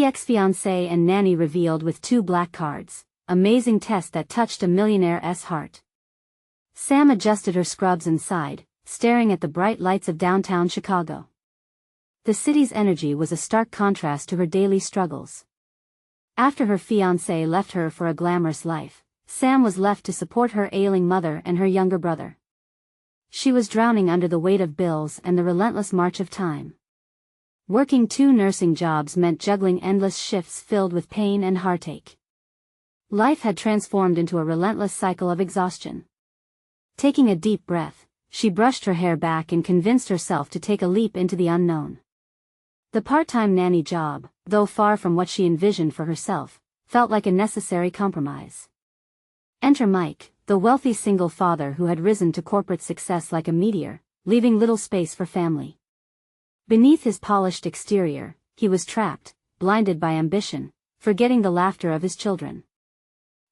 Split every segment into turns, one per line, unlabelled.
Ex-Fiancée and Nanny revealed with 2 black cards, amazing test that touched a millionaire's heart. Sam adjusted her scrubs and sighed, staring at the bright lights of downtown Chicago. The city's energy was a stark contrast to her daily struggles. After her fiancé left her for a glamorous life, Sam was left to support her ailing mother and her younger brother. She was drowning under the weight of bills and the relentless march of time. Working 2 nursing jobs meant juggling endless shifts filled with pain and heartache. Life had transformed into a relentless cycle of exhaustion. Taking a deep breath, she brushed her hair back and convinced herself to take a leap into the unknown. The part-time nanny job, though far from what she envisioned for herself, felt like a necessary compromise. Enter Mike, the wealthy single father who had risen to corporate success like a meteor, leaving little space for family. Beneath his polished exterior, he was trapped, blinded by ambition, forgetting the laughter of his children.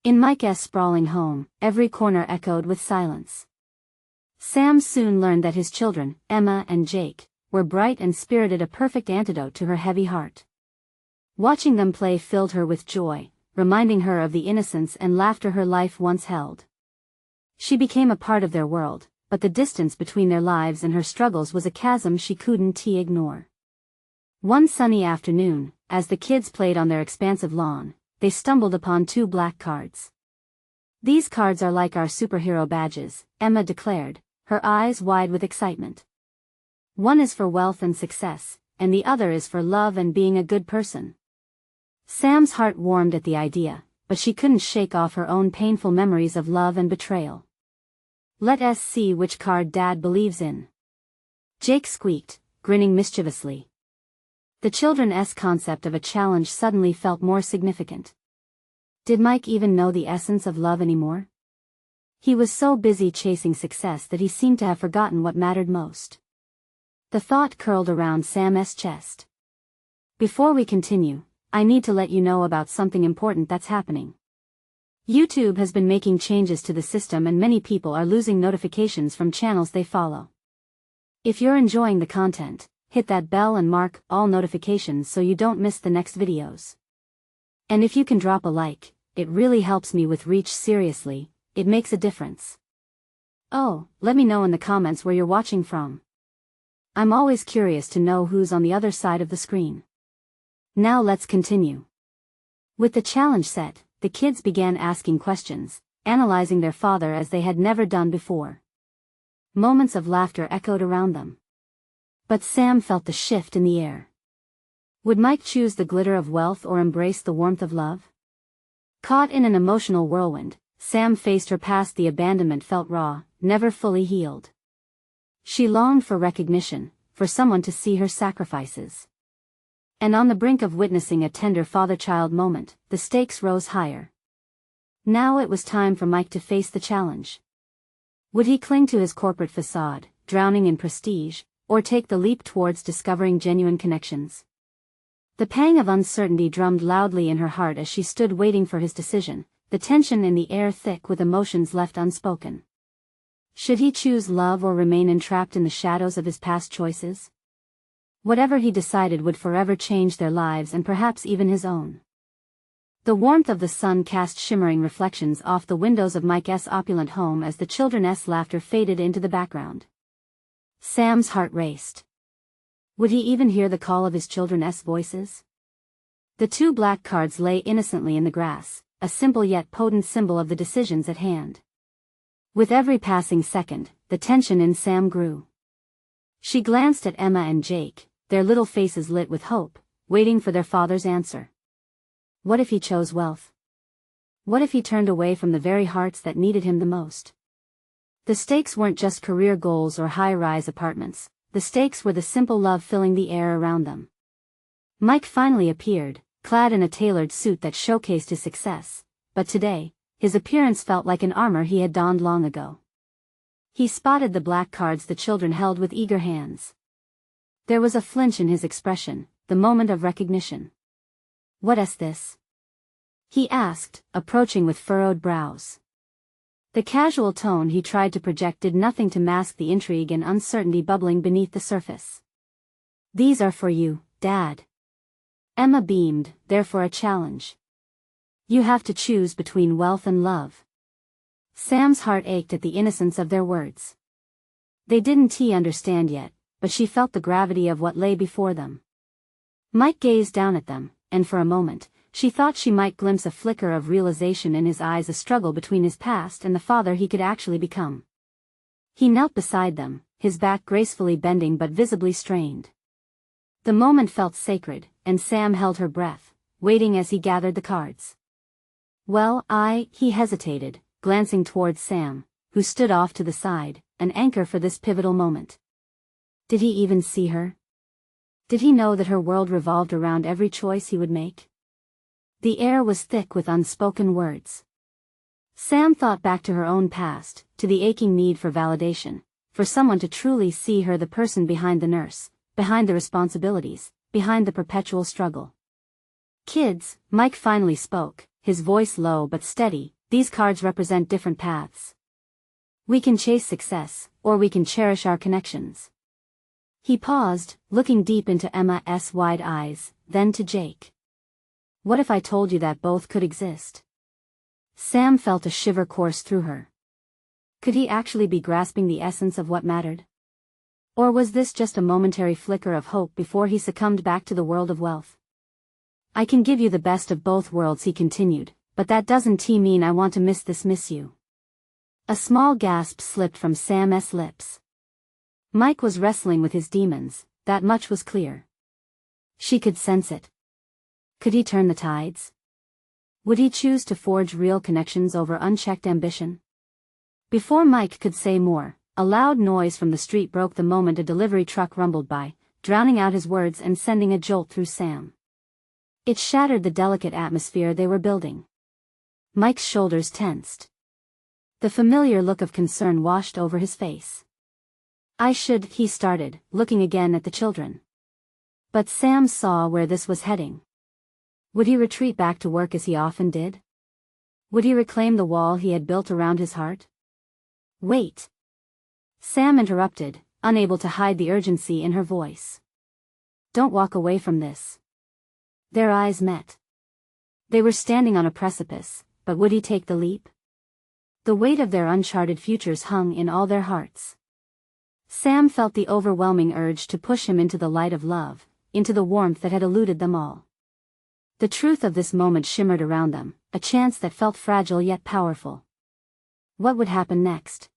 In Mike's sprawling home, every corner echoed with silence. Sam soon learned that his children, Emma and Jake, were bright and spirited, a perfect antidote to her heavy heart. Watching them play filled her with joy, reminding her of the innocence and laughter her life once held. She became a part of their world, but the distance between their lives and her struggles was a chasm she couldn't ignore. One sunny afternoon, as the kids played on their expansive lawn, they stumbled upon 2 black cards. "These cards are like our superhero badges," Emma declared, her eyes wide with excitement. "One is for wealth and success, and the other is for love and being a good person." Sam's heart warmed at the idea, but she couldn't shake off her own painful memories of love and betrayal. "Let's see which card Dad believes in," Jake squeaked, grinning mischievously. The children's concept of a challenge suddenly felt more significant. Did Mike even know the essence of love anymore? He was so busy chasing success that he seemed to have forgotten what mattered most. The thought curled around Sam's chest. "Before we continue, I need to let you know about something important that's happening. YouTube has been making changes to the system and many people are losing notifications from channels they follow. If you're enjoying the content, hit that bell and mark all notifications so you don't miss the next videos. And if you can drop a like, it really helps me with reach. Seriously, it makes a difference. Oh, let me know in the comments where you're watching from. I'm always curious to know who's on the other side of the screen." Now let's continue. With the challenge set, the kids began asking questions, analyzing their father as they had never done before. Moments of laughter echoed around them. But Sam felt the shift in the air. Would Mike choose the glitter of wealth or embrace the warmth of love? Caught in an emotional whirlwind, Sam faced her past. The abandonment felt raw, never fully healed. She longed for recognition, for someone to see her sacrifices. And on the brink of witnessing a tender father-child moment, the stakes rose higher. Now it was time for Mike to face the challenge. Would he cling to his corporate facade, drowning in prestige, or take the leap towards discovering genuine connections? The pang of uncertainty drummed loudly in her heart as she stood waiting for his decision, the tension in the air thick with emotions left unspoken. Should he choose love or remain entrapped in the shadows of his past choices? Whatever he decided would forever change their lives and perhaps even his own. The warmth of the sun cast shimmering reflections off the windows of Mike's opulent home as the children's laughter faded into the background. Sam's heart raced. Would he even hear the call of his children's voices? The 2 black cards lay innocently in the grass, a simple yet potent symbol of the decisions at hand. With every passing second, the tension in Sam grew. She glanced at Emma and Jake, their little faces lit with hope, waiting for their father's answer. What if he chose wealth? What if he turned away from the very hearts that needed him the most? The stakes weren't just career goals or high-rise apartments, the stakes were the simple love filling the air around them. Mike finally appeared, clad in a tailored suit that showcased his success, but today, his appearance felt like an armor he had donned long ago. He spotted the black cards the children held with eager hands. There was a flinch in his expression, the moment of recognition. "What's this?" he asked, approaching with furrowed brows. The casual tone he tried to project did nothing to mask the intrigue and uncertainty bubbling beneath the surface. "These are for you, Dad." Emma beamed, therefore a challenge. You have to choose between wealth and love. Sam's heart ached at the innocence of their words. They didn't understand yet, but she felt the gravity of what lay before them. Mike gazed down at them, and for a moment, she thought she might glimpse a flicker of realization in his eyes, a struggle between his past and the father he could actually become. He knelt beside them, his back gracefully bending but visibly strained. The moment felt sacred, and Sam held her breath, waiting as he gathered the cards. Well, he hesitated, glancing towards Sam, who stood off to the side, an anchor for this pivotal moment. Did he even see her? Did he know that her world revolved around every choice he would make? The air was thick with unspoken words. Sam thought back to her own past, to the aching need for validation, for someone to truly see her, the person behind the nurse, behind the responsibilities, behind the perpetual struggle. Kids, Mike finally spoke, his voice low but steady, these cards represent different paths. We can chase success, or we can cherish our connections. He paused, looking deep into Emma's wide eyes, then to Jake. What if I told you that both could exist? Sam felt a shiver course through her. Could he actually be grasping the essence of what mattered? Or was this just a momentary flicker of hope before he succumbed back to the world of wealth? I can give you the best of both worlds, he continued, but that doesn't mean I want to miss you. A small gasp slipped from Sam's lips. Mike was wrestling with his demons, that much was clear. She could sense it. Could he turn the tides? Would he choose to forge real connections over unchecked ambition? Before Mike could say more, a loud noise from the street broke the moment. A delivery truck rumbled by, drowning out his words and sending a jolt through Sam. It shattered the delicate atmosphere they were building. Mike's shoulders tensed. The familiar look of concern washed over his face. He started, looking again at the children. But Sam saw where this was heading. Would he retreat back to work as he often did? Would he reclaim the wall he had built around his heart? Wait. Sam interrupted, unable to hide the urgency in her voice. Don't walk away from this. Their eyes met. They were standing on a precipice, but would he take the leap? The weight of their uncharted futures hung in all their hearts. Sam felt the overwhelming urge to push him into the light of love, into the warmth that had eluded them all. The truth of this moment shimmered around them, a chance that felt fragile yet powerful. What would happen next?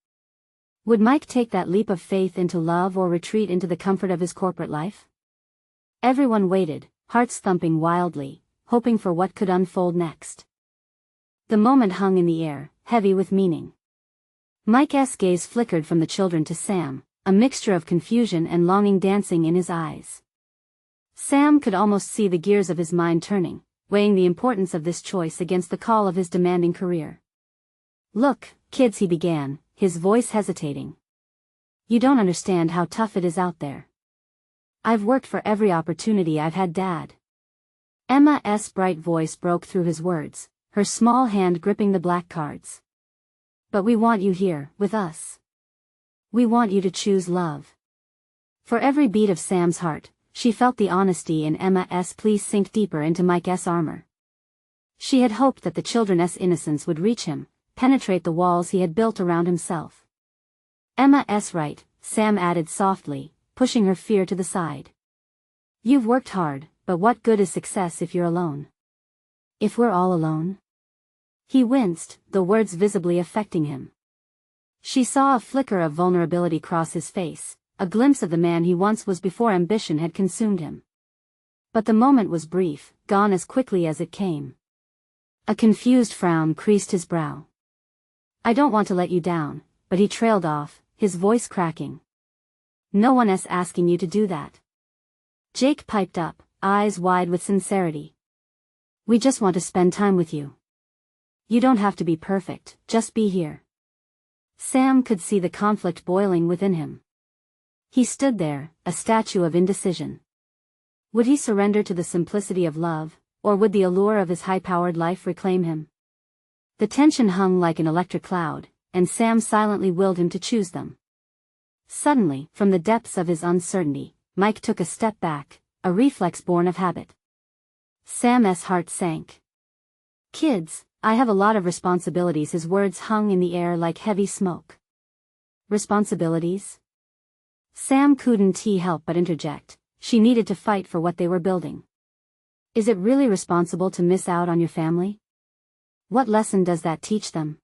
Would Mike take that leap of faith into love or retreat into the comfort of his corporate life? Everyone waited, hearts thumping wildly, hoping for what could unfold next. The moment hung in the air, heavy with meaning. Mike's gaze flickered from the children to Sam, a mixture of confusion and longing dancing in his eyes. Sam could almost see the gears of his mind turning, weighing the importance of this choice against the call of his demanding career. Look, kids, he began, his voice hesitating. You don't understand how tough it is out there. I've worked for every opportunity I've had, Dad. Emma's bright voice broke through his words, her small hand gripping the black cards. But we want you here, with us. We want you to choose love. For every beat of Sam's heart, she felt the honesty in Emma's plea sink deeper into Mike's armor. She had hoped that the children's innocence would reach him, penetrate the walls he had built around himself. Emma's right, Sam added softly, pushing her fear to the side. You've worked hard, but what good is success if you're alone? If we're all alone? He winced, the words visibly affecting him. She saw a flicker of vulnerability cross his face, a glimpse of the man he once was before ambition had consumed him. But the moment was brief, gone as quickly as it came. A confused frown creased his brow. I don't want to let you down, but he trailed off, his voice cracking. No one's asking you to do that. Jake piped up, eyes wide with sincerity. We just want to spend time with you. You don't have to be perfect, just be here. Sam could see the conflict boiling within him. He stood there, a statue of indecision. Would he surrender to the simplicity of love, or would the allure of his high-powered life reclaim him? The tension hung like an electric cloud, and Sam silently willed him to choose them. Suddenly, from the depths of his uncertainty, Mike took a step back, a reflex born of habit. Sam's heart sank. Kids, I have a lot of responsibilities. His words hung in the air like heavy smoke. Responsibilities? Sam couldn't help but interject. She needed to fight for what they were building. Is it really responsible to miss out on your family? What lesson does that teach them?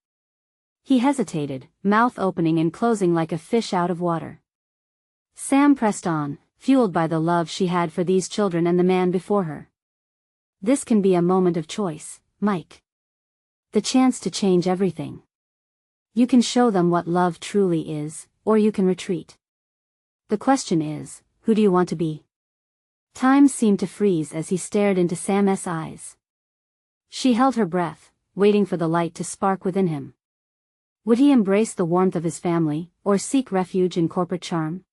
He hesitated, mouth opening and closing like a fish out of water. Sam pressed on, fueled by the love she had for these children and the man before her. This can be a moment of choice, Mike. The chance to change everything. You can show them what love truly is, or you can retreat. The question is, who do you want to be? Time seemed to freeze as he stared into Sam's eyes. She held her breath, waiting for the light to spark within him. Would he embrace the warmth of his family, or seek refuge in corporate charm?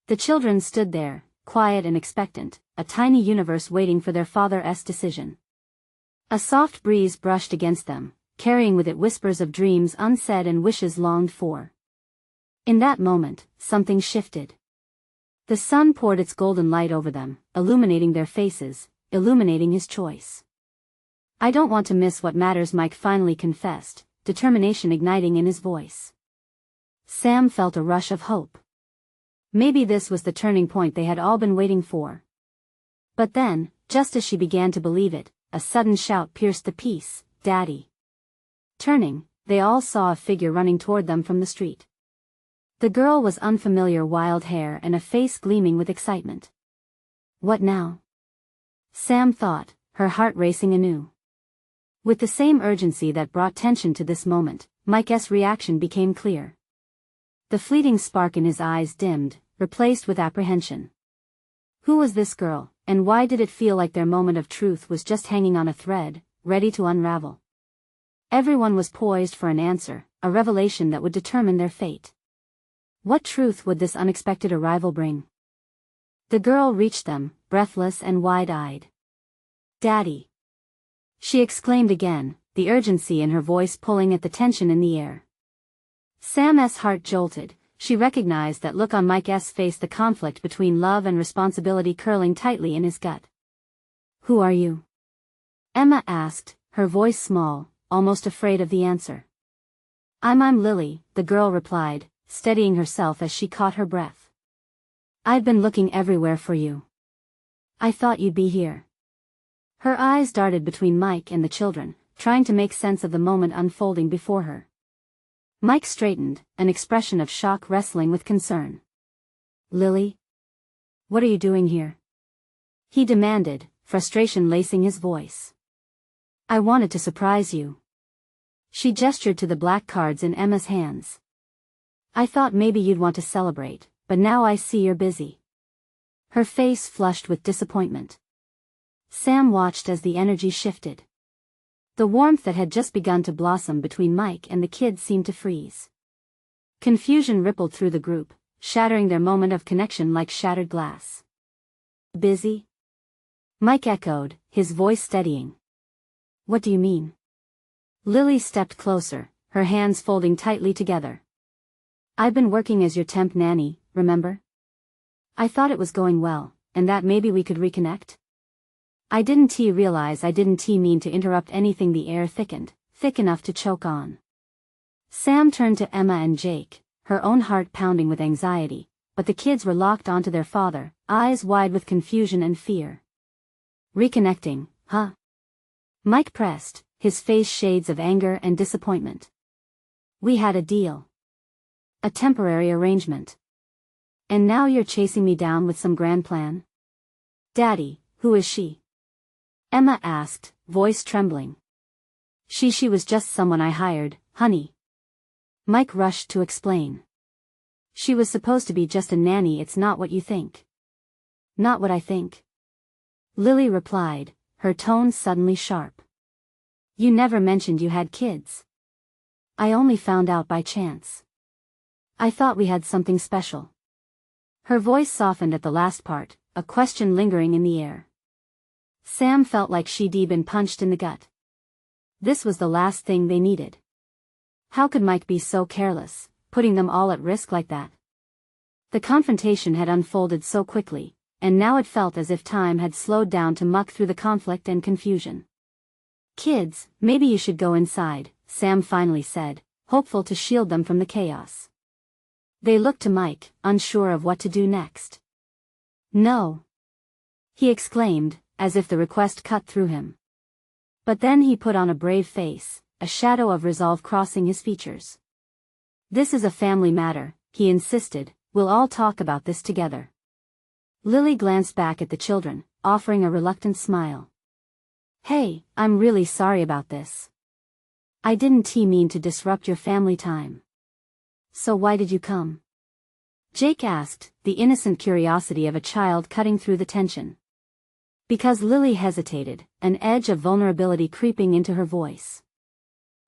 The children stood there, quiet and expectant, a tiny universe waiting for their father's decision. A soft breeze brushed against them, carrying with it whispers of dreams unsaid and wishes longed for. In that moment, something shifted. The sun poured its golden light over them, illuminating their faces, illuminating his choice. I don't want to miss what matters, Mike finally confessed, determination igniting in his voice. Sam felt a rush of hope. Maybe this was the turning point they had all been waiting for. But then, just as she began to believe it, a sudden shout pierced the peace, "Daddy!" Turning, they all saw a figure running toward them from the street. The girl was unfamiliar, wild hair and a face gleaming with excitement. What now? Sam thought, her heart racing anew. With the same urgency that brought tension to this moment, Mike's reaction became clear. The fleeting spark in his eyes dimmed, replaced with apprehension. Who was this girl, and why did it feel like their moment of truth was just hanging on a thread, ready to unravel? Everyone was poised for an answer, a revelation that would determine their fate. What truth would this unexpected arrival bring? The girl reached them, breathless and wide-eyed. "Daddy!" she exclaimed again, the urgency in her voice pulling at the tension in the air. Sam's heart jolted. She recognized that look on Mike's face, the conflict between love and responsibility curling tightly in his gut. "Who are you?" Emma asked, her voice small, almost afraid of the answer. I'm Lily," the girl replied, steadying herself as she caught her breath. "I've been looking everywhere for you. I thought you'd be here." Her eyes darted between Mike and the children, trying to make sense of the moment unfolding before her. Mike straightened, an expression of shock wrestling with concern. "Lily? What are you doing here?" he demanded, frustration lacing his voice. "I wanted to surprise you." She gestured to the black cards in Emma's hands. "I thought maybe you'd want to celebrate, but now I see you're busy." Her face flushed with disappointment. Sam watched as the energy shifted. The warmth that had just begun to blossom between Mike and the kids seemed to freeze. Confusion rippled through the group, shattering their moment of connection like shattered glass. "Busy?" Mike echoed, his voice steadying. "What do you mean?" Lily stepped closer, her hands folding tightly together. "I've been working as your temp nanny, remember? I thought it was going well, and that maybe we could reconnect." I didn't realize I didn't mean to interrupt anything. The air thickened, thick enough to choke on. Sam turned to Emma and Jake, her own heart pounding with anxiety, but the kids were locked onto their father, eyes wide with confusion and fear. "Reconnecting, huh?" Mike pressed, his face shades of anger and disappointment. "We had a deal. A temporary arrangement. And now you're chasing me down with some grand plan?" "Daddy, who is she?" Emma asked, voice trembling. She was just someone I hired, honey." Mike rushed to explain. "She was supposed to be just a nanny. It's not what you think." "Not what I think?" Lily replied, her tone suddenly sharp. "You never mentioned you had kids." "I only found out by chance. I thought we had something special." Her voice softened at the last part, a question lingering in the air. Sam felt like she'd been punched in the gut. This was the last thing they needed. How could Mike be so careless, putting them all at risk like that? The confrontation had unfolded so quickly, and now it felt as if time had slowed down to muck through the conflict and confusion. "Kids, maybe you should go inside," Sam finally said, hopeful to shield them from the chaos. They looked to Mike, unsure of what to do next. "No!" he exclaimed, as if the request cut through him. But then he put on a brave face, a shadow of resolve crossing his features. "This is a family matter," he insisted. "We'll all talk about this together." Lily glanced back at the children, offering a reluctant smile. "Hey, I'm really sorry about this. I didn't mean to disrupt your family time." "So why did you come?" Jake asked, the innocent curiosity of a child cutting through the tension. Because Lily hesitated, an edge of vulnerability creeping into her voice.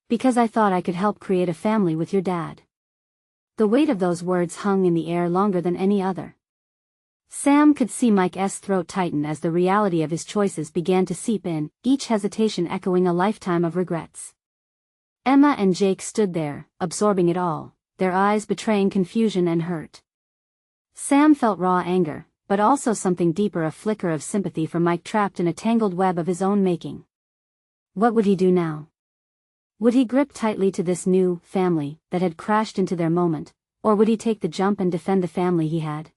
"Because I thought I could help create a family with your dad." The weight of those words hung in the air longer than any other. Sam could see Mike's throat tighten as the reality of his choices began to seep in, each hesitation echoing a lifetime of regrets. Emma and Jake stood there, absorbing it all, their eyes betraying confusion and hurt. Sam felt raw anger, but also something deeper, a flicker of sympathy for Mike trapped in a tangled web of his own making. What would he do now? Would he grip tightly to this new family that had crashed into their moment, or would he take the jump and defend the family he had?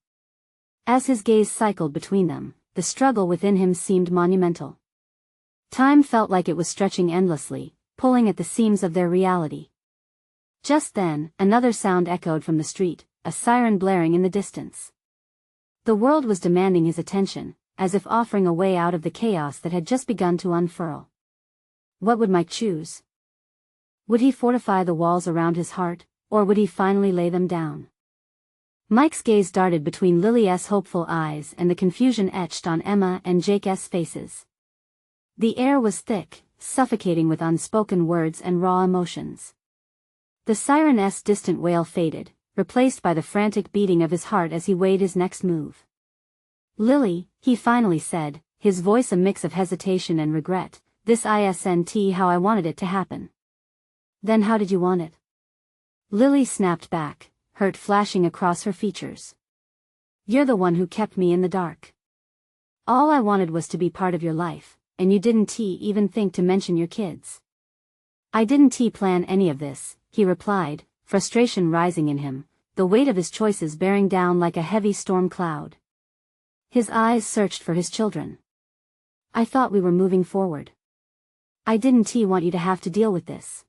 As his gaze cycled between them, the struggle within him seemed monumental. Time felt like it was stretching endlessly, pulling at the seams of their reality. Just then, another sound echoed from the street, a siren blaring in the distance. The world was demanding his attention, as if offering a way out of the chaos that had just begun to unfurl. What would Mike choose? Would he fortify the walls around his heart, or would he finally lay them down? Mike's gaze darted between Lily's hopeful eyes and the confusion etched on Emma and Jake's faces. The air was thick, suffocating with unspoken words and raw emotions. The siren's distant wail faded, replaced by the frantic beating of his heart as he weighed his next move. "Lily," he finally said, his voice a mix of hesitation and regret, "this isn't how I wanted it to happen." "Then how did you want it?" Lily snapped back, hurt flashing across her features. "You're the one who kept me in the dark. All I wanted was to be part of your life, and you didn't even think to mention your kids." "I didn't plan any of this," he replied, frustration rising in him, the weight of his choices bearing down like a heavy storm cloud. His eyes searched for his children. "I thought we were moving forward. I didn't want you to have to deal with this."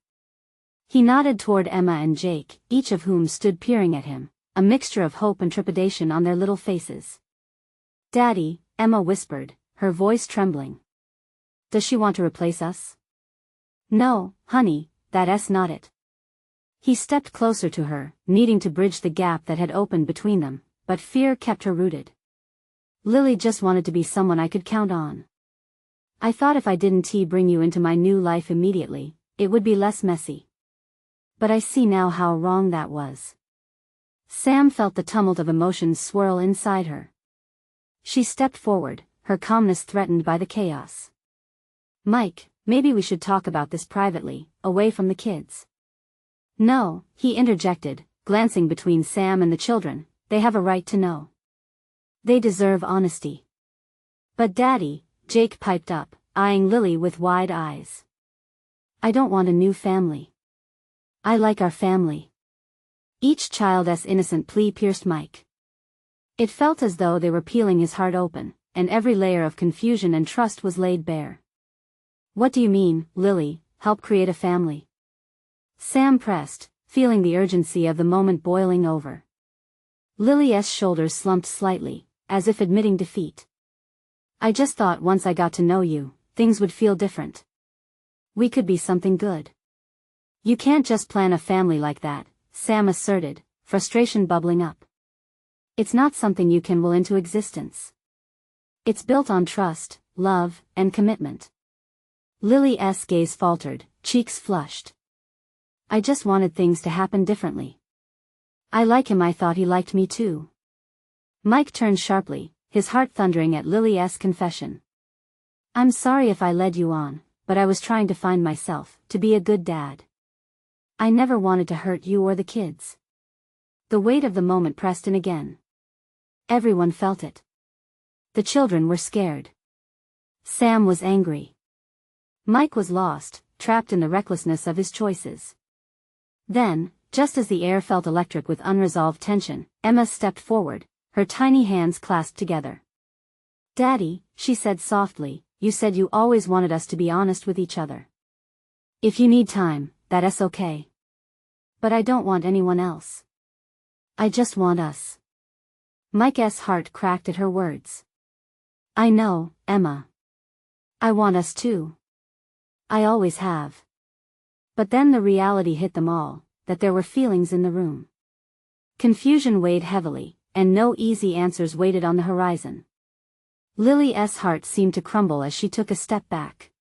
He nodded toward Emma and Jake, each of whom stood peering at him, a mixture of hope and trepidation on their little faces. "Daddy," Emma whispered, her voice trembling. "Does she want to replace us?" "No, honey, that's not it." He stepped closer to her, needing to bridge the gap that had opened between them, but fear kept her rooted. "Lily just wanted to be someone I could count on. I thought if I didn't bring you into my new life immediately, it would be less messy. But I see now how wrong that was." Sam felt the tumult of emotions swirl inside her. She stepped forward, her calmness threatened by the chaos. "Mike, maybe we should talk about this privately, away from the kids." "No," he interjected, glancing between Sam and the children, "they have a right to know. They deserve honesty." "But Daddy," Jake piped up, eyeing Lily with wide eyes. "I don't want a new family. I like our family." Each child's innocent plea pierced Mike. It felt as though they were peeling his heart open, and every layer of confusion and trust was laid bare. "What do you mean, Lily, help create a family?" Sam pressed, feeling the urgency of the moment boiling over. Lily's shoulders slumped slightly, as if admitting defeat. "I just thought once I got to know you, things would feel different. We could be something good." "You can't just plan a family like that," Sam asserted, frustration bubbling up. "It's not something you can will into existence. It's built on trust, love, and commitment." Lily's gaze faltered, cheeks flushed. "I just wanted things to happen differently. I like him, I thought he liked me too." Mike turned sharply, his heart thundering at Lily's confession. "I'm sorry if I led you on, but I was trying to find myself, to be a good dad. I never wanted to hurt you or the kids." The weight of the moment pressed in again. Everyone felt it. The children were scared. Sam was angry. Mike was lost, trapped in the recklessness of his choices. Then, just as the air felt electric with unresolved tension, Emma stepped forward, her tiny hands clasped together. "Daddy," she said softly, "you said you always wanted us to be honest with each other. If you need time, that's okay. But I don't want anyone else. I just want us." Mike's heart cracked at her words. "I know, Emma. I want us too. I always have." But then the reality hit them all, that there were feelings in the room. Confusion weighed heavily, and no easy answers waited on the horizon. Lily's heart seemed to crumble as she took a step back.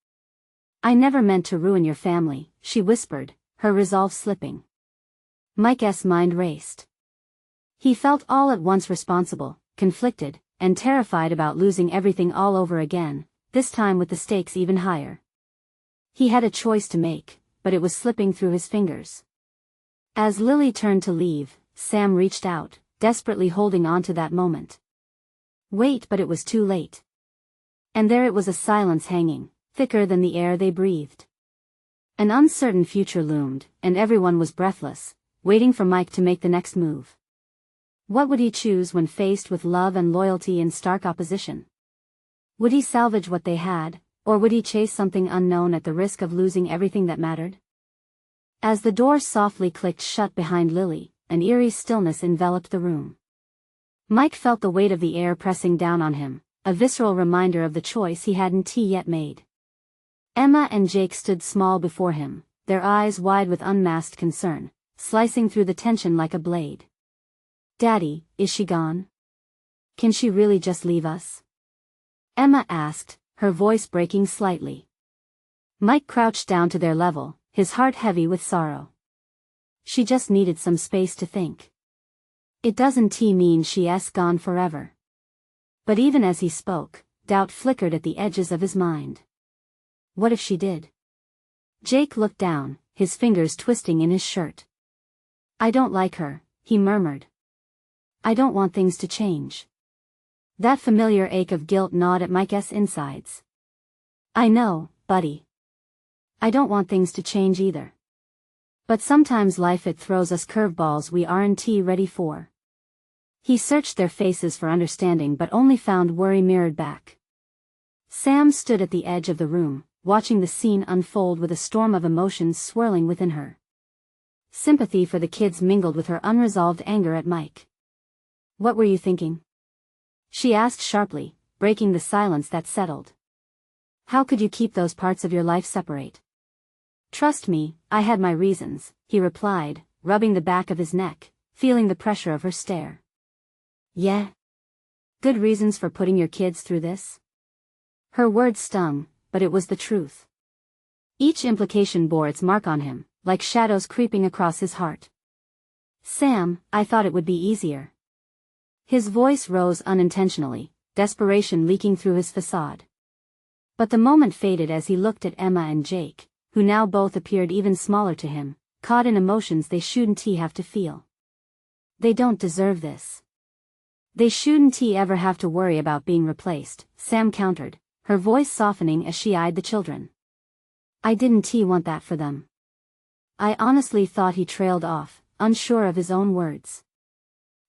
"I never meant to ruin your family," she whispered, her resolve slipping. Mike's mind raced. He felt all at once responsible, conflicted, and terrified about losing everything all over again, this time with the stakes even higher. He had a choice to make, but it was slipping through his fingers. As Lily turned to leave, Sam reached out, desperately holding on to that moment. Wait, but it was too late. And there it was, a silence hanging, thicker than the air they breathed. An uncertain future loomed, and everyone was breathless, waiting for Mike to make the next move. What would he choose when faced with love and loyalty in stark opposition? Would he salvage what they had, or would he chase something unknown at the risk of losing everything that mattered? As the door softly clicked shut behind Lily, an eerie stillness enveloped the room. Mike felt the weight of the air pressing down on him, a visceral reminder of the choice he hadn't yet made. Emma and Jake stood small before him, their eyes wide with unmasked concern, slicing through the tension like a blade. "Daddy, is she gone? Can she really just leave us?" Emma asked, her voice breaking slightly. Mike crouched down to their level, his heart heavy with sorrow. "She just needed some space to think. It doesn't mean she's gone forever." But even as he spoke, doubt flickered at the edges of his mind. What if she did? Jake looked down, his fingers twisting in his shirt. "I don't like her," he murmured. "I don't want things to change." That familiar ache of guilt gnawed at Mike's insides. "I know, buddy. I don't want things to change either. But sometimes life throws us curveballs we aren't ready for." He searched their faces for understanding but only found worry mirrored back. Sam stood at the edge of the room, watching the scene unfold with a storm of emotions swirling within her. Sympathy for the kids mingled with her unresolved anger at Mike. "What were you thinking?" she asked sharply, breaking the silence that settled. "How could you keep those parts of your life separate?" "Trust me, I had my reasons," he replied, rubbing the back of his neck, feeling the pressure of her stare. "Yeah? Good reasons for putting your kids through this?" Her words stung, but it was the truth. Each implication bore its mark on him, like shadows creeping across his heart. "Sam, I thought it would be easier." His voice rose unintentionally, desperation leaking through his facade. But the moment faded as he looked at Emma and Jake, who now both appeared even smaller to him, caught in emotions they shouldn't have to feel. "They don't deserve this. They shouldn't ever have to worry about being replaced," Sam countered, her voice softening as she eyed the children. "I didn't want that for them." I honestly thought he trailed off, unsure of his own words.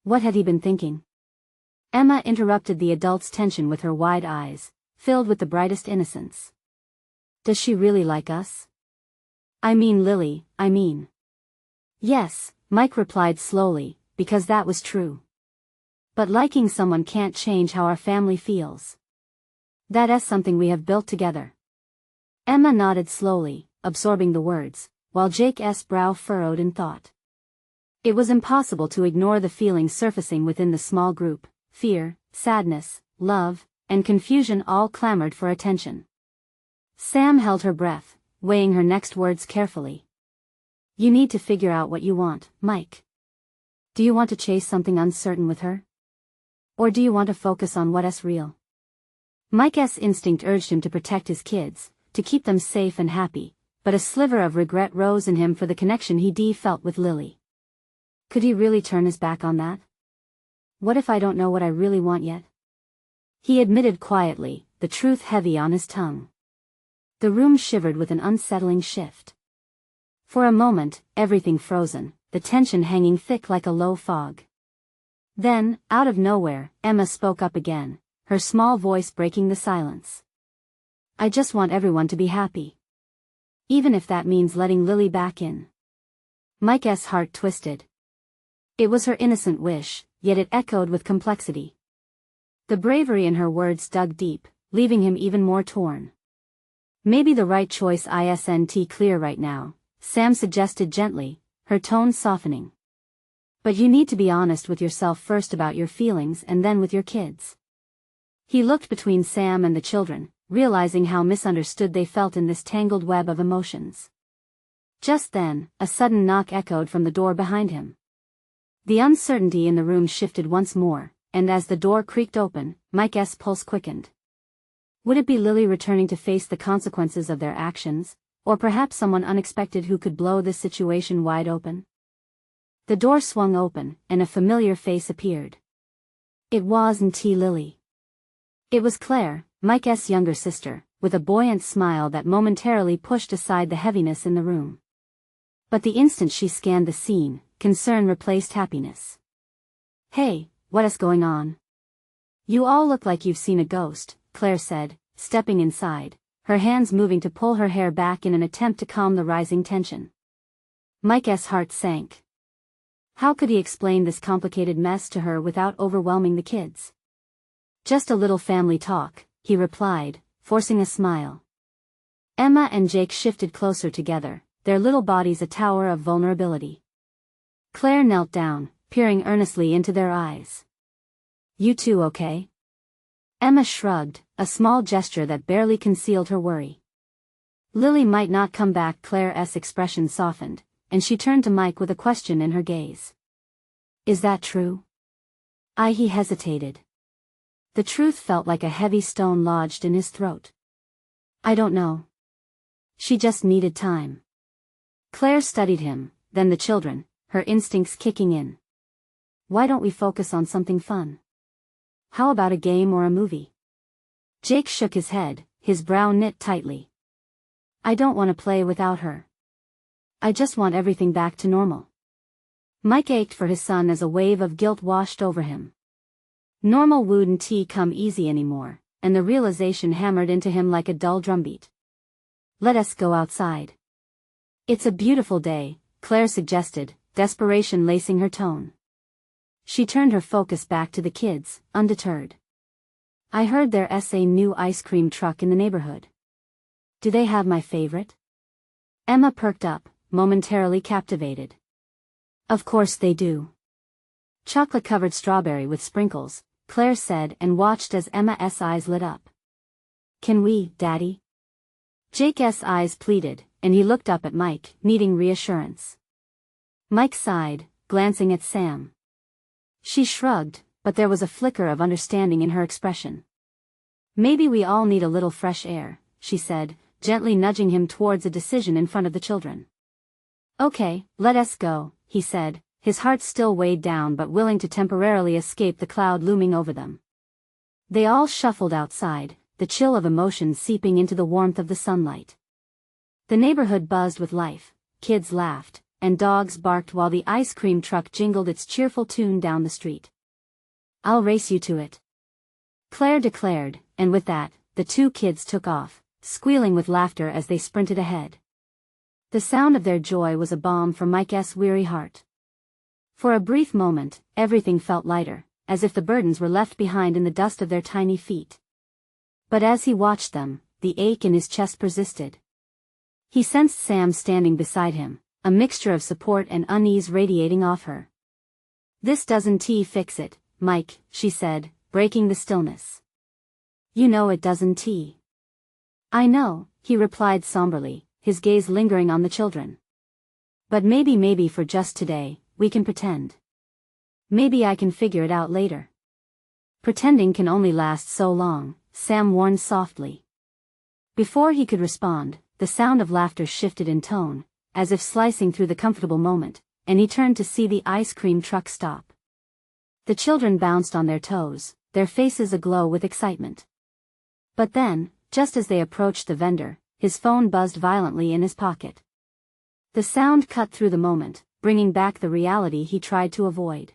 What had he been thinking? Emma interrupted the adult's tension with her wide eyes, filled with the brightest innocence. "Does she really like us?" "I mean Lily, I mean." "Yes," Mike replied slowly, because that was true. "But liking someone can't change how our family feels. That's something we have built together." Emma nodded slowly, absorbing the words, while Jake's brow furrowed in thought. It was impossible to ignore the feelings surfacing within the small group. Fear, sadness, love, and confusion all clamored for attention. Sam held her breath, weighing her next words carefully. "You need to figure out what you want, Mike. Do you want to chase something uncertain with her? Or do you want to focus on what's real?" Mike's instinct urged him to protect his kids, to keep them safe and happy, but a sliver of regret rose in him for the connection he felt with Lily. Could he really turn his back on that? "What if I don't know what I really want yet?" He admitted quietly, the truth heavy on his tongue. The room shivered with an unsettling shift. For a moment, everything frozen, the tension hanging thick like a low fog. Then, out of nowhere, Emma spoke up again, her small voice breaking the silence. I just want everyone to be happy. Even if that means letting Lily back in. Mike's heart twisted. It was her innocent wish, yet it echoed with complexity. The bravery in her words dug deep, leaving him even more torn. Maybe the right choice isn't clear right now, Sam suggested gently, her tone softening. But you need to be honest with yourself first about your feelings and then with your kids. He looked between Sam and the children, realizing how misunderstood they felt in this tangled web of emotions. Just then, a sudden knock echoed from the door behind him. The uncertainty in the room shifted once more, and as the door creaked open, Mike's pulse quickened. Would it be Lily returning to face the consequences of their actions, or perhaps someone unexpected who could blow this situation wide open? The door swung open, and a familiar face appeared. It wasn't Lily. It was Claire, Mike's younger sister, with a buoyant smile that momentarily pushed aside the heaviness in the room. But the instant she scanned the scene, concern replaced happiness. Hey, what's going on? You all look like you've seen a ghost, Claire said, stepping inside, her hands moving to pull her hair back in an attempt to calm the rising tension. Mike's heart sank. How could he explain this complicated mess to her without overwhelming the kids? Just a little family talk, he replied, forcing a smile. Emma and Jake shifted closer together, their little bodies a tower of vulnerability. Claire knelt down, peering earnestly into their eyes. You two okay? Emma shrugged, a small gesture that barely concealed her worry. Lily might not come back. Claire's expression softened, and she turned to Mike with a question in her gaze. Is that true? He hesitated. The truth felt like a heavy stone lodged in his throat. I don't know. She just needed time. Claire studied him, then the children, her instincts kicking in. Why don't we focus on something fun? How about a game or a movie? Jake shook his head, his brow knit tightly. I don't want to play without her. I just want everything back to normal. Mike ached for his son as a wave of guilt washed over him. Normal wouldn't come easy anymore, and the realization hammered into him like a dull drumbeat. Let us go outside. It's a beautiful day, Claire suggested, desperation lacing her tone. She turned her focus back to the kids, undeterred. I heard there's a new ice cream truck in the neighborhood. Do they have my favorite? Emma perked up, momentarily captivated. Of course they do. Chocolate-covered strawberry with sprinkles, Claire said and watched as Emma's eyes lit up. Can we, Daddy? Jake's eyes pleaded, and he looked up at Mike, needing reassurance. Mike sighed, glancing at Sam. She shrugged, but there was a flicker of understanding in her expression. Maybe we all need a little fresh air, she said, gently nudging him towards a decision in front of the children. Okay, let us go, he said, his heart still weighed down but willing to temporarily escape the cloud looming over them. They all shuffled outside, the chill of emotion seeping into the warmth of the sunlight. The neighborhood buzzed with life, kids laughed, and dogs barked while the ice cream truck jingled its cheerful tune down the street. I'll race you to it, Claire declared, and with that, the two kids took off, squealing with laughter as they sprinted ahead. The sound of their joy was a balm for Mike's weary heart. For a brief moment, everything felt lighter, as if the burdens were left behind in the dust of their tiny feet. But as he watched them, the ache in his chest persisted. He sensed Sam standing beside him, a mixture of support and unease radiating off her. This doesn't fix it, Mike, she said, breaking the stillness. You know it doesn't. I know, he replied somberly, his gaze lingering on the children. But maybe for just today, we can pretend. Maybe I can figure it out later. Pretending can only last so long, Sam warned softly. Before he could respond, the sound of laughter shifted in tone, as if slicing through the comfortable moment, and he turned to see the ice cream truck stop. The children bounced on their toes, their faces aglow with excitement. But then, just as they approached the vendor, his phone buzzed violently in his pocket. The sound cut through the moment, bringing back the reality he tried to avoid.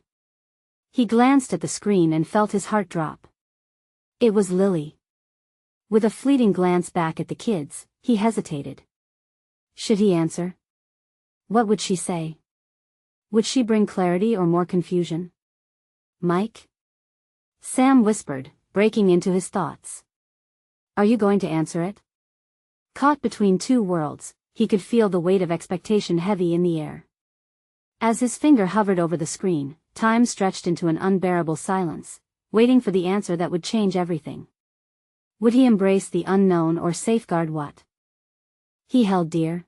He glanced at the screen and felt his heart drop. It was Lily. With a fleeting glance back at the kids, he hesitated. Should he answer? What would she say? Would she bring clarity or more confusion? Mike? Sam whispered, breaking into his thoughts. Are you going to answer it? Caught between two worlds, he could feel the weight of expectation heavy in the air. As his finger hovered over the screen, time stretched into an unbearable silence, waiting for the answer that would change everything. Would he embrace the unknown or safeguard what he held dear?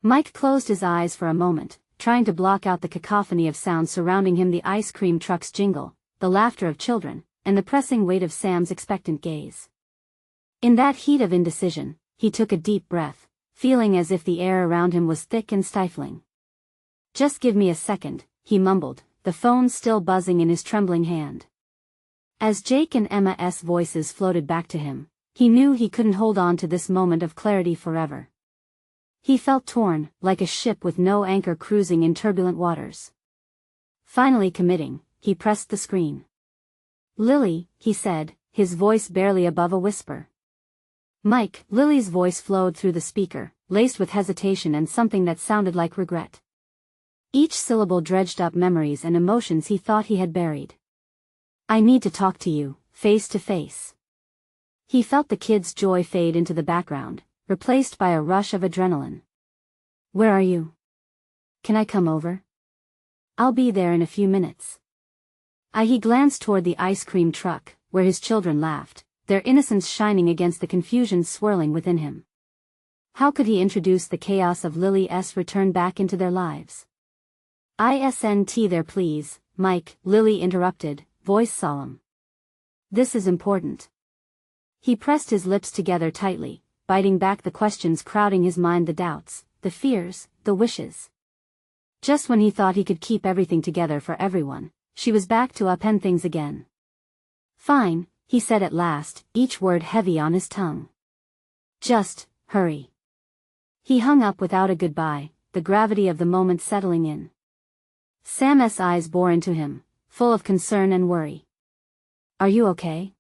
Mike closed his eyes for a moment, trying to block out the cacophony of sounds surrounding him: the ice cream truck's jingle, the laughter of children, and the pressing weight of Sam's expectant gaze. In that heat of indecision, he took a deep breath, feeling as if the air around him was thick and stifling. Just give me a second, he mumbled, the phone still buzzing in his trembling hand. As Jake and Emma's voices floated back to him, he knew he couldn't hold on to this moment of clarity forever. He felt torn, like a ship with no anchor cruising in turbulent waters. Finally committing, he pressed the screen. Lily, he said, his voice barely above a whisper. Mike, Lily's voice flowed through the speaker, laced with hesitation and something that sounded like regret. Each syllable dredged up memories and emotions he thought he had buried. I need to talk to you, face to face. He felt the kids' joy fade into the background, replaced by a rush of adrenaline. Where are you? Can I come over? I'll be there in a few minutes. He glanced toward the ice cream truck, where his children laughed, their innocence shining against the confusion swirling within him. How could he introduce the chaos of Lily's return back into their lives? Isn't there please, Mike, Lily interrupted, voice solemn. This is important. He pressed his lips together tightly, biting back the questions crowding his mind: the doubts, the fears, the wishes. Just when he thought he could keep everything together for everyone, she was back to upend things again. Fine, he said at last, each word heavy on his tongue. Just, hurry. He hung up without a goodbye, the gravity of the moment settling in. Sam's eyes bore into him, full of concern and worry. Are you okay?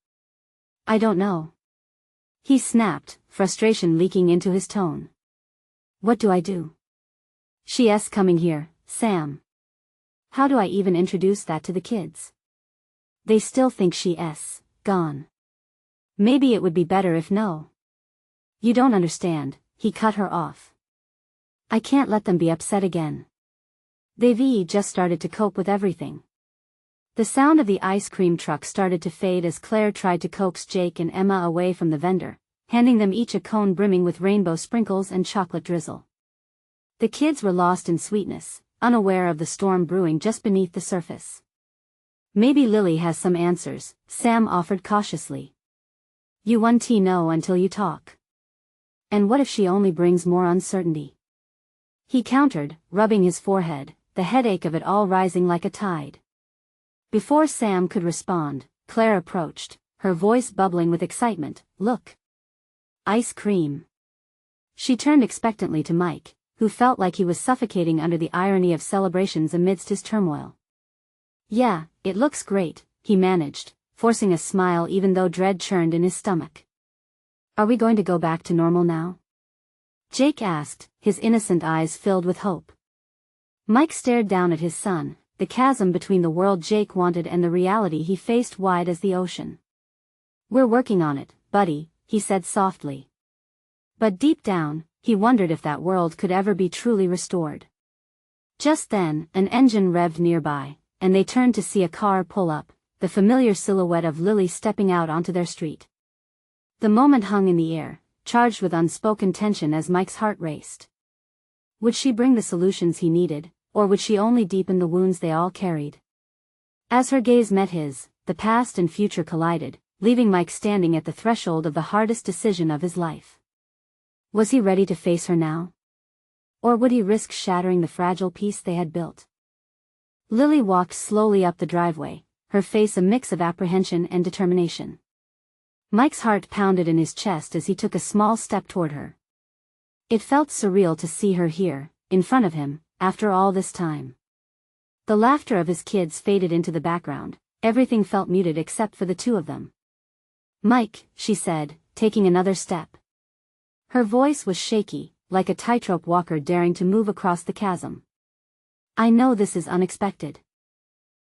I don't know. He snapped, frustration leaking into his tone. What do I do? She's coming here, Sam. How do I even introduce that to the kids? They still think she's gone. Maybe it would be better if no. You don't understand, he cut her off. I can't let them be upset again. They've just started to cope with everything. The sound of the ice cream truck started to fade as Claire tried to coax Jake and Emma away from the vendor, handing them each a cone brimming with rainbow sprinkles and chocolate drizzle. The kids were lost in sweetness, unaware of the storm brewing just beneath the surface. Maybe Lily has some answers, Sam offered cautiously. You won't know until you talk. And what if she only brings more uncertainty? He countered, rubbing his forehead, the headache of it all rising like a tide. Before Sam could respond, Claire approached, her voice bubbling with excitement. Look. Ice cream. She turned expectantly to Mike, who felt like he was suffocating under the irony of celebrations amidst his turmoil. Yeah, it looks great, he managed, forcing a smile even though dread churned in his stomach. Are we going to go back to normal now? Jake asked, his innocent eyes filled with hope. Mike stared down at his son, the chasm between the world Jake wanted and the reality he faced wide as the ocean. We're working on it, buddy, he said softly. But deep down, he wondered if that world could ever be truly restored. Just then, an engine revved nearby, and they turned to see a car pull up, the familiar silhouette of Lily stepping out onto their street. The moment hung in the air, charged with unspoken tension as Mike's heart raced. Would she bring the solutions he needed, or would she only deepen the wounds they all carried? As her gaze met his, the past and future collided, leaving Mike standing at the threshold of the hardest decision of his life. Was he ready to face her now? Or would he risk shattering the fragile peace they had built? Lily walked slowly up the driveway, her face a mix of apprehension and determination. Mike's heart pounded in his chest as he took a small step toward her. It felt surreal to see her here, in front of him, after all this time. The laughter of his kids faded into the background, everything felt muted except for the two of them. "Mike," she said, taking another step. Her voice was shaky, like a tightrope walker daring to move across the chasm. "I know this is unexpected."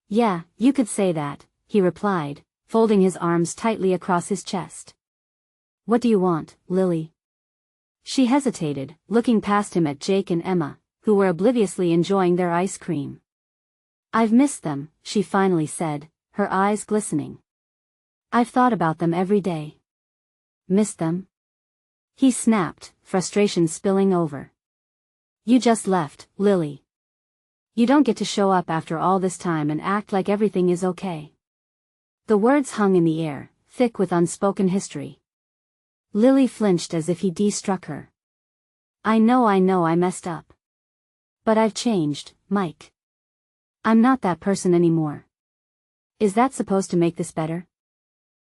"Yeah, you could say that," he replied, folding his arms tightly across his chest. "What do you want, Lily?" She hesitated, looking past him at Jake and Emma, who were obliviously enjoying their ice cream. "I've missed them," she finally said, her eyes glistening. "I've thought about them every day." "Missed them?" he snapped, frustration spilling over. "You just left, Lily. You don't get to show up after all this time and act like everything is okay." The words hung in the air, thick with unspoken history. Lily flinched as if he de-struck her. I know I messed up. But I've changed, Mike. I'm not that person anymore. Is that supposed to make this better?"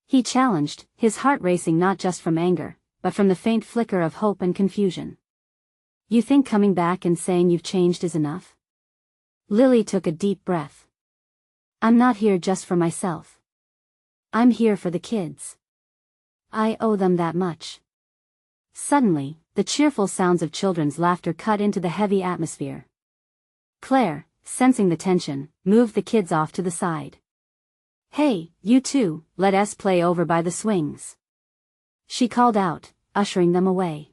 he challenged, his heart racing not just from anger, but from the faint flicker of hope and confusion. "You think coming back and saying you've changed is enough?" Lily took a deep breath. "I'm not here just for myself. I'm here for the kids. I owe them that much." Suddenly, the cheerful sounds of children's laughter cut into the heavy atmosphere. Claire, sensing the tension, moved the kids off to the side. "Hey, you two, let us play over by the swings," she called out, ushering them away.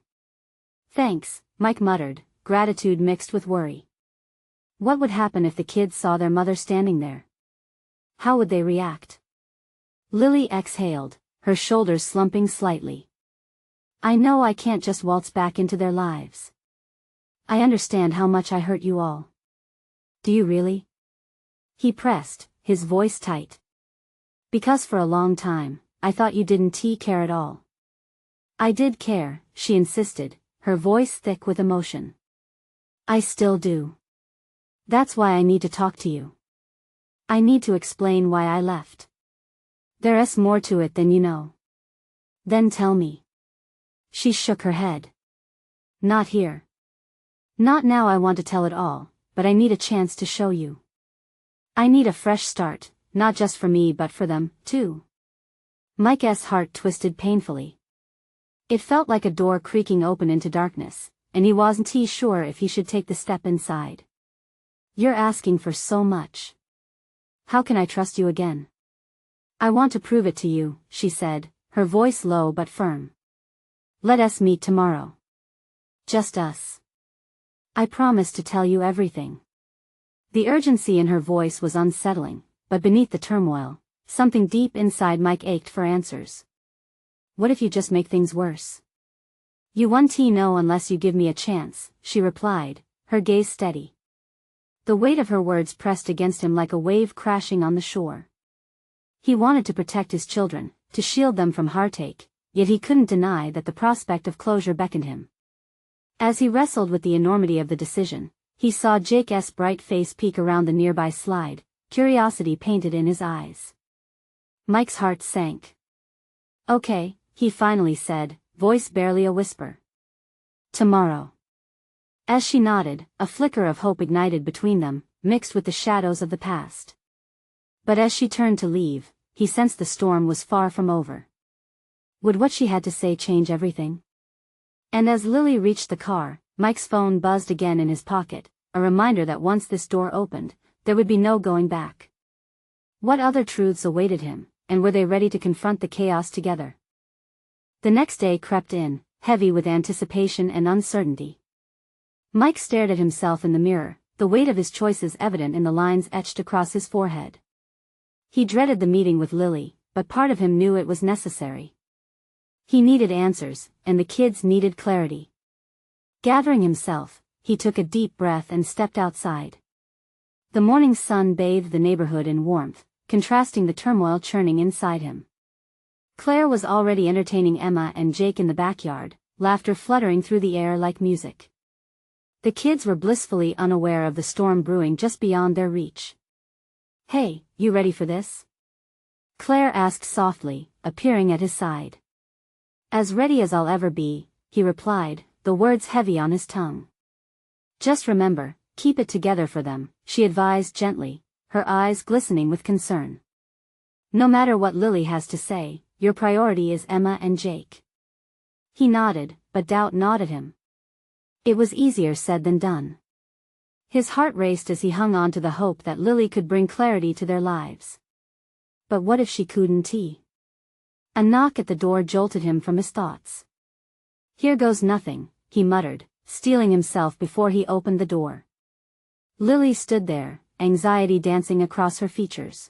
"Thanks," Mike muttered, gratitude mixed with worry. What would happen if the kids saw their mother standing there? How would they react? Lily exhaled, her shoulders slumping slightly. "I know I can't just waltz back into their lives. I understand how much I hurt you all." "Do you really?" he pressed, his voice tight. "Because for a long time, I thought you didn't care at all." "I did care," she insisted, her voice thick with emotion. "I still do. That's why I need to talk to you. I need to explain why I left. There's more to it than you know." "Then tell me." She shook her head. "Not here. Not now. I want to tell it all, but I need a chance to show you. I need a fresh start, not just for me but for them, too." Mike's heart twisted painfully. It felt like a door creaking open into darkness, and he wasn't sure if he should take the step inside. "You're asking for so much. How can I trust you again?" "I want to prove it to you," she said, her voice low but firm. "Let us meet tomorrow. Just us. I promise to tell you everything." The urgency in her voice was unsettling, but beneath the turmoil, something deep inside Mike ached for answers. "What if you just make things worse?" "You won't know unless you give me a chance," she replied, her gaze steady. The weight of her words pressed against him like a wave crashing on the shore. He wanted to protect his children, to shield them from heartache, yet he couldn't deny that the prospect of closure beckoned him. As he wrestled with the enormity of the decision, he saw Jake's bright face peek around the nearby slide, curiosity painted in his eyes. Mike's heart sank. "Okay," he finally said, voice barely a whisper. "Tomorrow." As she nodded, a flicker of hope ignited between them, mixed with the shadows of the past. But as she turned to leave, he sensed the storm was far from over. Would what she had to say change everything? And as Lily reached the car, Mike's phone buzzed again in his pocket, a reminder that once this door opened, there would be no going back. What other truths awaited him, and were they ready to confront the chaos together? The next day crept in, heavy with anticipation and uncertainty. Mike stared at himself in the mirror, the weight of his choices evident in the lines etched across his forehead. He dreaded the meeting with Lily, but part of him knew it was necessary. He needed answers, and the kids needed clarity. Gathering himself, he took a deep breath and stepped outside. The morning sun bathed the neighborhood in warmth, contrasting the turmoil churning inside him. Claire was already entertaining Emma and Jake in the backyard, laughter fluttering through the air like music. The kids were blissfully unaware of the storm brewing just beyond their reach. "Hey, you ready for this?" Claire asked softly, appearing at his side. As ready as I'll ever be, he replied, the words heavy on his tongue. Just remember, keep it together for them, she advised gently, her eyes glistening with concern. No matter what Lily has to say, your priority is Emma and Jake. He nodded, but doubt gnawed at him. It was easier said than done. His heart raced as he hung on to the hope that Lily could bring clarity to their lives. But what if she couldn't? A knock at the door jolted him from his thoughts. Here goes nothing, he muttered, steeling himself before he opened the door. Lily stood there, anxiety dancing across her features.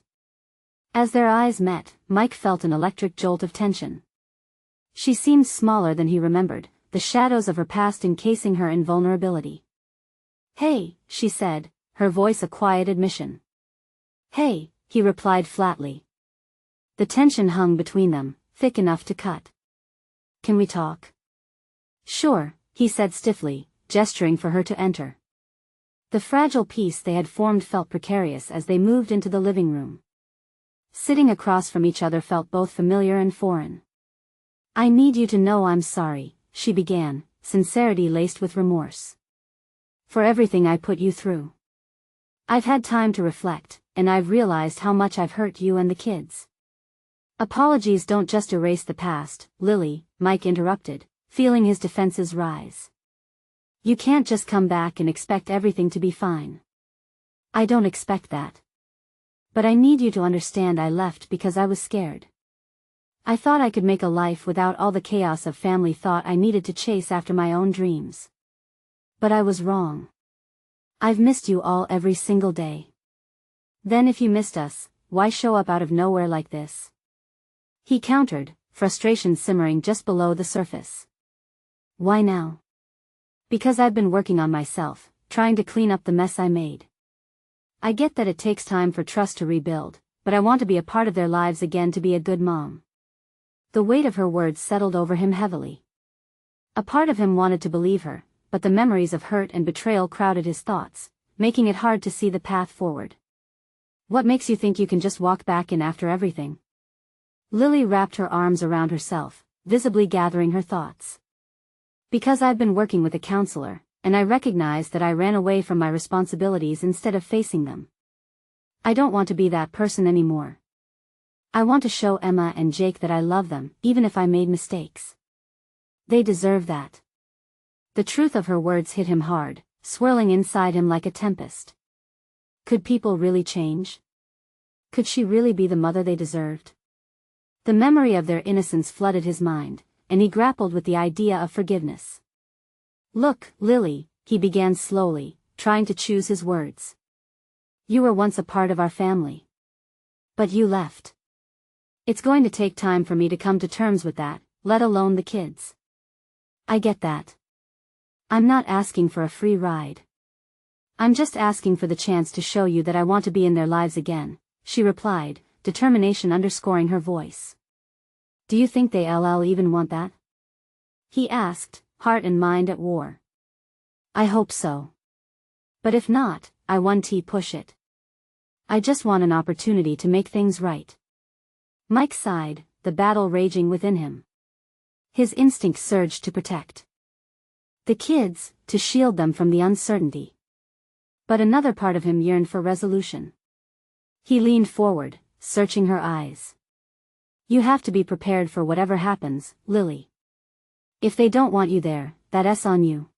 As their eyes met, Mike felt an electric jolt of tension. She seemed smaller than he remembered, the shadows of her past encasing her invulnerability. Hey, she said, her voice a quiet admission. Hey, he replied flatly. The tension hung between them, thick enough to cut. Can we talk? Sure, he said stiffly, gesturing for her to enter. The fragile peace they had formed felt precarious as they moved into the living room. Sitting across from each other felt both familiar and foreign. I need you to know I'm sorry, she began, sincerity laced with remorse. For everything I put you through. I've had time to reflect, and I've realized how much I've hurt you and the kids. Apologies don't just erase the past, Lily, Mike interrupted, feeling his defenses rise. You can't just come back and expect everything to be fine. I don't expect that. But I need you to understand I left because I was scared. I thought I could make a life without all the chaos of family thought I needed to chase after my own dreams. But I was wrong. I've missed you all every single day. Then if you missed us, why show up out of nowhere like this? He countered, frustration simmering just below the surface. Why now? Because I've been working on myself, trying to clean up the mess I made. I get that it takes time for trust to rebuild, but I want to be a part of their lives again to be a good mom. The weight of her words settled over him heavily. A part of him wanted to believe her, but the memories of hurt and betrayal crowded his thoughts, making it hard to see the path forward. What makes you think you can just walk back in after everything? Lily wrapped her arms around herself, visibly gathering her thoughts. Because I've been working with a counselor, and I recognize that I ran away from my responsibilities instead of facing them. I don't want to be that person anymore. I want to show Emma and Jake that I love them, even if I made mistakes. They deserve that. The truth of her words hit him hard, swirling inside him like a tempest. Could people really change? Could she really be the mother they deserved? The memory of their innocence flooded his mind, and he grappled with the idea of forgiveness. Look, Lily, he began slowly, trying to choose his words. You were once a part of our family. But you left. It's going to take time for me to come to terms with that, let alone the kids. I get that. I'm not asking for a free ride. I'm just asking for the chance to show you that I want to be in their lives again, she replied, determination underscoring her voice. Do you think they'll even want that? He asked, heart and mind at war. I hope so. But if not, I want to push it. I just want an opportunity to make things right. Mike sighed, the battle raging within him. His instinct surged to protect the kids, to shield them from the uncertainty. But another part of him yearned for resolution. He leaned forward, searching her eyes. You have to be prepared for whatever happens, Lily. If they don't want you there, that's on you.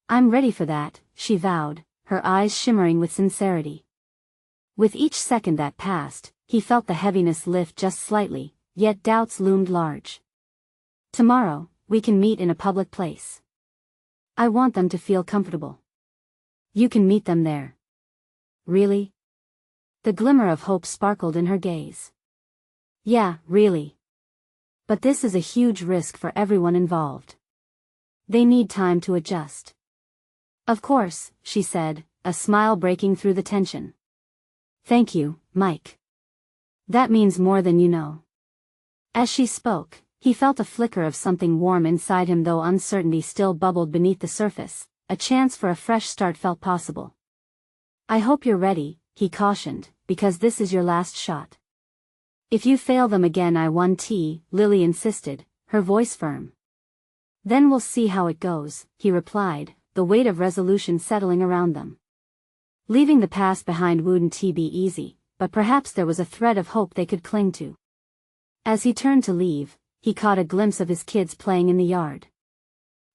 I'm ready for that, she vowed, her eyes shimmering with sincerity. With each second that passed, he felt the heaviness lift just slightly, yet doubts loomed large. Tomorrow, we can meet in a public place. I want them to feel comfortable. You can meet them there. Really? The glimmer of hope sparkled in her gaze. Yeah, really. But this is a huge risk for everyone involved. They need time to adjust. Of course, she said, a smile breaking through the tension. Thank you, Mike. That means more than you know. As she spoke, he felt a flicker of something warm inside him, though uncertainty still bubbled beneath the surface. A chance for a fresh start felt possible. I hope you're ready, he cautioned, because this is your last shot. If you fail them again I won't, Lily insisted, her voice firm. Then we'll see how it goes, he replied, the weight of resolution settling around them. Leaving the past behind wouldn't be easy, but perhaps there was a thread of hope they could cling to. As he turned to leave, he caught a glimpse of his kids playing in the yard.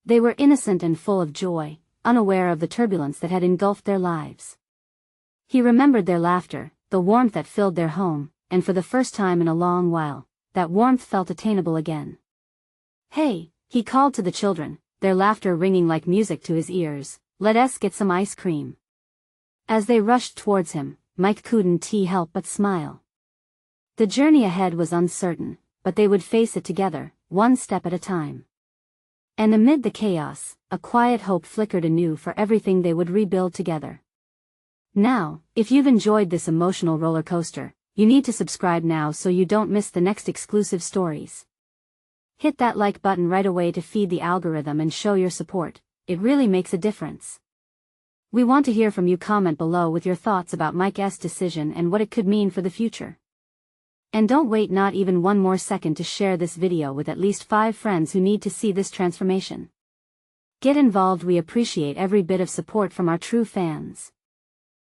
They were innocent and full of joy, unaware of the turbulence that had engulfed their lives. He remembered their laughter, the warmth that filled their home, and for the first time in a long while, that warmth felt attainable again. Hey, he called to the children, their laughter ringing like music to his ears, let's get some ice cream. As they rushed towards him, Mike couldn't help but smile. The journey ahead was uncertain, but they would face it together, one step at a time. And amid the chaos, a quiet hope flickered anew for everything they would rebuild together. Now, if you've enjoyed this emotional roller coaster, you need to subscribe now so you don't miss the next exclusive stories. Hit that like button right away to feed the algorithm and show your support, it really makes a difference. We want to hear from you. Comment below with your thoughts about Mike's decision and what it could mean for the future. And don't wait not even one more second to share this video with at least 5 friends who need to see this transformation. Get involved, we appreciate every bit of support from our true fans.